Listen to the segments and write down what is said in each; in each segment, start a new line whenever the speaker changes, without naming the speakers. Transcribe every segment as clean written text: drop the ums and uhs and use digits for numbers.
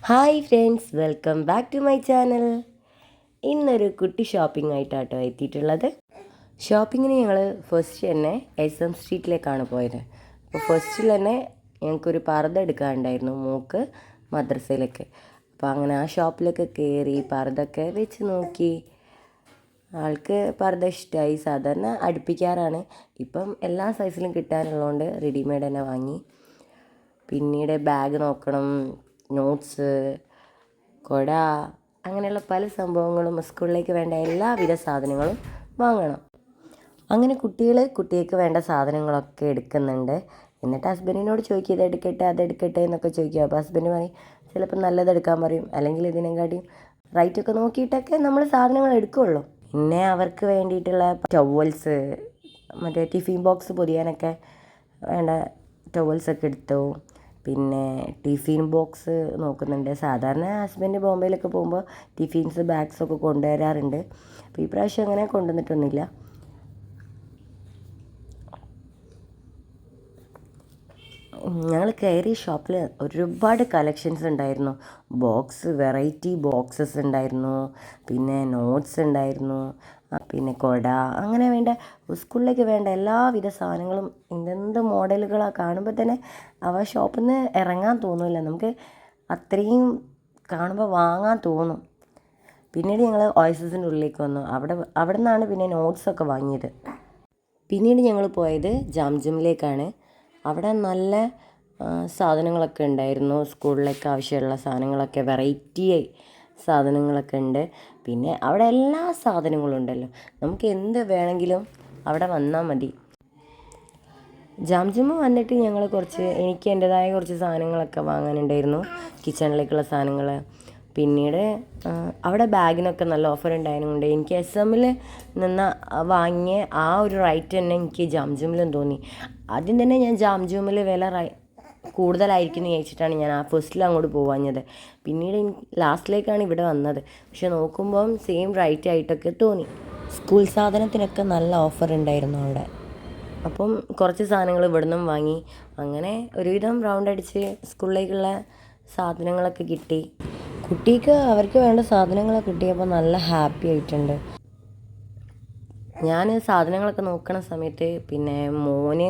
Hi friends, welcome back to my channel. ഇന്നൊരു കുട്ടി shopping ആയിട്ടാട്ടോ എത്തിയിട്ടുള്ളത്. ഷോപ്പിങ്ങിന് ഞങ്ങൾ ഫസ്റ്റ് തന്നെ SM സ്ട്രീറ്റിലേക്കാണ് പോയത്. അപ്പോൾ ഫസ്റ്റിൽ തന്നെ ഞങ്ങൾക്കൊരു പർദ്ദ എടുക്കാനുണ്ടായിരുന്നു മോൾക്ക് മദ്രസയിലേക്ക്. അപ്പോൾ അങ്ങനെ ആ ഷോപ്പിലൊക്കെ കയറി പർദ്ദയൊക്കെ വെച്ച് നോക്കി. ആൾക്ക് പർദ്ദ ഇഷ്ടമായി. സാധാരണ അടുപ്പിക്കാറാണ്, ഇപ്പം എല്ലാ സൈസിലും കിട്ടാനുള്ളതുകൊണ്ട് റെഡിമെയ്ഡ് തന്നെ വാങ്ങി. പിന്നീട് ബാഗ് നോക്കണം, നോട്ട്സ്, കുട, അങ്ങനെയുള്ള പല സംഭവങ്ങളും സ്കൂളിലേക്ക് വേണ്ട എല്ലാവിധ സാധനങ്ങളും വാങ്ങണം. അങ്ങനെ കുട്ടിക്ക് വേണ്ട സാധനങ്ങളൊക്കെ എടുക്കുന്നുണ്ട്. എന്നിട്ട് ഹസ്ബൻഡിനോട് ചോദിക്കും ഇതെടുക്കട്ടെ അതെടുക്കട്ടെ എന്നൊക്കെ ചോദിക്കും. അപ്പോൾ ഹസ്ബൻഡ് പറയും ചിലപ്പോൾ നല്ലതെടുക്കാൻ പറയും, അല്ലെങ്കിൽ ഇതിനെക്കാട്ടിയും റൈറ്റൊക്കെ നോക്കിയിട്ടൊക്കെ നമ്മൾ സാധനങ്ങൾ എടുക്കുകയുള്ളൂ. പിന്നെ അവർക്ക് വേണ്ടിയിട്ടുള്ള ടവൽസ്, മറ്റേ ടിഫിൻ ബോക്സ് പൊതിയാനൊക്കെ വേണ്ട ടവൽസൊക്കെ എടുത്തു. പിന്നെ ടിഫിൻ ബോക്സ് നോക്കുന്നുണ്ട്. സാധാരണ ഹസ്ബൻഡ് ബോംബെയിലൊക്കെ പോകുമ്പോൾ ടിഫിൻസ് ബാഗ്സൊക്കെ കൊണ്ടുവരാറുണ്ട്. അപ്പോൾ ഈ പ്രാവശ്യം അങ്ങനെ കൊണ്ടുവന്നിട്ടൊന്നുമില്ല. ഞങ്ങൾ കയറിയ ഷോപ്പിൽ ഒരുപാട് കളക്ഷൻസ് ഉണ്ടായിരുന്നു. വെറൈറ്റി ബോക്സസ് ഉണ്ടായിരുന്നു, പിന്നെ നോട്ട്സ് ഉണ്ടായിരുന്നു, പിന്നെ കുട, അങ്ങനെ വേണ്ട സ്കൂളിലേക്ക് വേണ്ട എല്ലാവിധ സാധനങ്ങളും എന്തെന്ത് മോഡലുകളാണ്. കാണുമ്പോൾ തന്നെ ഷോപ്പിൽ നിന്ന് ഇറങ്ങാൻ തോന്നില്ല, നമുക്ക് അത്രയും കാണുമ്പോൾ വാങ്ങാൻ തോന്നും. പിന്നീട് ഞങ്ങൾ ഓയസിൻ്റെ ഉള്ളിലേക്ക് വന്നു. അവിടെ നിന്നാണ് പിന്നെ നോട്ട്സൊക്കെ വാങ്ങിയത്. പിന്നീട് ഞങ്ങൾ പോയത് ജാംജമിലേക്കാണ്. അവിടെ നല്ല സാധനങ്ങളൊക്കെ ഉണ്ടായിരുന്നു. സ്കൂളിലേക്ക് ആവശ്യമുള്ള സാധനങ്ങളൊക്കെ വെറൈറ്റി സാധനങ്ങളൊക്കെ ഉണ്ട്. പിന്നെ അവിടെ എല്ലാ സാധനങ്ങളും ഉണ്ടല്ലോ, നമുക്ക് എന്ത് വേണമെങ്കിലും അവിടെ വന്നാൽ മതി. ജാംജമ്മ വന്നിട്ട് ഞങ്ങൾ എനിക്ക് എൻ്റെതായ കുറച്ച് സാധനങ്ങളൊക്കെ വാങ്ങാനുണ്ടായിരുന്നു, കിച്ചണിലേക്കുള്ള സാധനങ്ങൾ. പിന്നീട് അവിടെ ബാഗിനൊക്കെ നല്ല ഓഫർ ഉണ്ടായതുകൊണ്ട് എനിക്ക് SM നിന്ന് വാങ്ങിയ ആ ഒരു റൈറ്റ് തന്നെ എനിക്ക് ജാംജൂമിലും തോന്നി. ആദ്യം തന്നെ ഞാൻ ജാംജൂമിൽ വില കൂടുതലായിരിക്കും എന്ന് ചോദിച്ചിട്ടാണ് ഞാൻ ആ ഫസ്റ്റിൽ അങ്ങോട്ട് പോവാഞ്ഞത്. പിന്നീട് ലാസ്റ്റിലേക്കാണ് ഇവിടെ വന്നത്. പക്ഷെ നോക്കുമ്പം സെയിം റൈറ്റ് ആയിട്ടൊക്കെ തോന്നി. സ്കൂൾ സാധനത്തിനൊക്കെ നല്ല ഓഫർ ഉണ്ടായിരുന്നു അവിടെ. അപ്പം കുറച്ച് സാധനങ്ങൾ ഇവിടെ നിന്നും വാങ്ങി. അങ്ങനെ ഒരുവിധം റൗണ്ട് അടിച്ച് സ്കൂളിലേക്കുള്ള സാധനങ്ങളൊക്കെ കിട്ടി. കുട്ടിക്ക് അവർക്ക് വേണ്ട സാധനങ്ങളൊക്കെ കിട്ടിയപ്പോൾ നല്ല ഹാപ്പി ആയിട്ടുണ്ട്. ഞാൻ സാധനങ്ങളൊക്കെ നോക്കണ സമയത്ത് പിന്നെ മോന്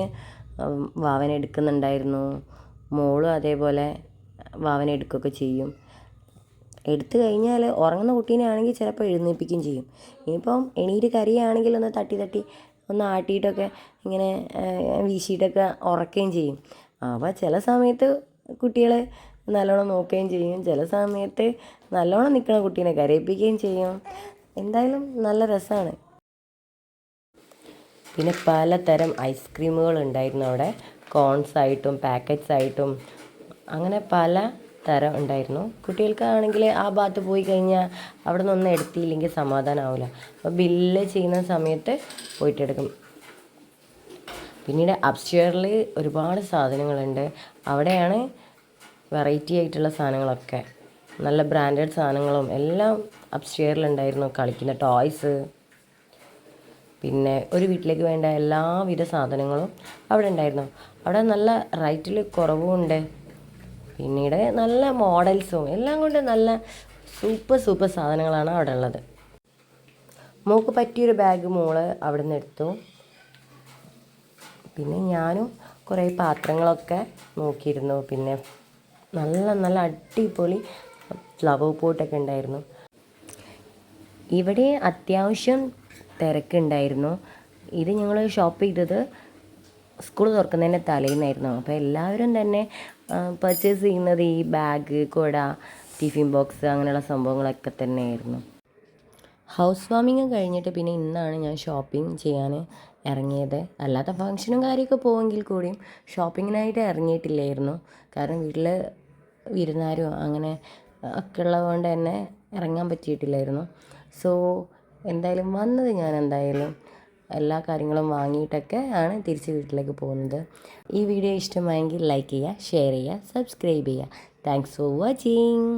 വാവനെ എടുക്കുന്നുണ്ടായിരുന്നു, മോളും അതേപോലെ വാവനെ എടുക്കുകയൊക്കെ ചെയ്യും. എടുത്തു കഴിഞ്ഞാൽ ഉറങ്ങുന്ന കുട്ടീനെ ആണെങ്കിൽ ചിലപ്പോൾ എഴുന്നേൽപ്പിക്കുകയും ചെയ്യും. ഇനിയിപ്പം എണീറ്റ് കരയുകയാണെങ്കിൽ ഒന്ന് തട്ടി ഒന്ന് ആട്ടിയിട്ടൊക്കെ ഇങ്ങനെ വീശിയിട്ടൊക്കെ ഉറക്കുകയും ചെയ്യും. അപ്പോൾ ചില സമയത്ത് കുട്ടികളെ നല്ലോണം നോക്കുകയും ചെയ്യും, ചില സമയത്ത് നല്ലോണം നിൽക്കുന്ന കുട്ടീനെ കരയിപ്പിക്കുകയും ചെയ്യും. എന്തായാലും നല്ല രസമാണ്. പിന്നെ പലതരം ഐസ്ക്രീമുകൾ ഉണ്ടായിരുന്നു അവിടെ, കോൺസ് ആയിട്ടും പാക്കറ്റ്സ് ആയിട്ടും അങ്ങനെ പല തരം ഉണ്ടായിരുന്നു. കുട്ടികൾക്കാണെങ്കിൽ ആ ഭാഗത്ത് പോയി കഴിഞ്ഞാൽ അവിടെ നിന്നൊന്നും എടുത്തില്ലെങ്കിൽ സമാധാനമാവില്ല. അപ്പോൾ ബില്ല് ചെയ്യുന്ന സമയത്ത് പോയിട്ടെടുക്കും. പിന്നീട് അപ്സ്റ്റെയറിൽ ഒരുപാട് സാധനങ്ങളുണ്ട്. അവിടെയാണ് വെറൈറ്റി ആയിട്ടുള്ള സാധനങ്ങളൊക്കെ, നല്ല ബ്രാൻഡഡ് സാധനങ്ങളും എല്ലാം അപ്സ്റ്റെയറിലുണ്ടായിരുന്നു. കളിക്കുന്ന ടോയ്സ്, പിന്നെ ഒരു വീട്ടിലേക്ക് വേണ്ട എല്ലാവിധ സാധനങ്ങളും അവിടെ ഉണ്ടായിരുന്നു. അവിടെ നല്ല റേറ്റിൽ കുറവുമുണ്ട്. പിന്നീട് നല്ല മോഡൽസും എല്ലാം കൊണ്ട് നല്ല സൂപ്പർ സാധനങ്ങളാണ് അവിടെ ഉള്ളത്. മോൾക്ക് പറ്റിയൊരു ബാഗ് മോള് അവിടെ നിന്ന് എടുത്തു. പിന്നെ ഞാനും കുറേ പാത്രങ്ങളൊക്കെ നോക്കിയിരുന്നു. പിന്നെ നല്ല അടിപൊളി ഫ്ലവർ പോട്ടൊക്കെ ഉണ്ടായിരുന്നു. ഇവിടെ അത്യാവശ്യം തിരക്കുണ്ടായിരുന്നു. ഇത് ഞങ്ങൾ ഷോപ്പ് ചെയ്തത് സ്കൂൾ തുറക്കുന്നതിൻ്റെ തലേന്നായിരുന്നു. അപ്പോൾ എല്ലാവരും തന്നെ പർച്ചേസ് ചെയ്യുന്നത് ഈ ബാഗ്, കുട, ടിഫിൻ ബോക്സ് അങ്ങനെയുള്ള സംഭവങ്ങളൊക്കെ തന്നെയായിരുന്നു. ഹൗസ് വാമിങ് കഴിഞ്ഞിട്ട് പിന്നെ ഇന്നാണ് ഞാൻ ഷോപ്പിംഗ് ചെയ്യാൻ ഇറങ്ങിയത്. അല്ലാത്ത ഫങ്ഷനും കാര്യമൊക്കെ പോവെങ്കിൽ കൂടിയും ഷോപ്പിങ്ങിനായിട്ട് ഇറങ്ങിയിട്ടില്ലായിരുന്നു. കാരണം വീട്ടിൽ വിരുന്നാരും അങ്ങനെ ഒക്കെ ഉള്ളതുകൊണ്ട് തന്നെ ഇറങ്ങാൻ പറ്റിയിട്ടില്ലായിരുന്നു. സോ എന്തായാലും വന്നത് ഞാൻ എല്ലാ കാര്യങ്ങളും വാങ്ങിയിട്ടൊക്കെ ആണ് തിരിച്ച് വീട്ടിലേക്ക് പോകുന്നത്. ഈ വീഡിയോ ഇഷ്ടമായെങ്കിൽ ലൈക്ക് ചെയ്യുക, ഷെയർ ചെയ്യുക, സബ്സ്ക്രൈബ് ചെയ്യുക. Thanks for watching.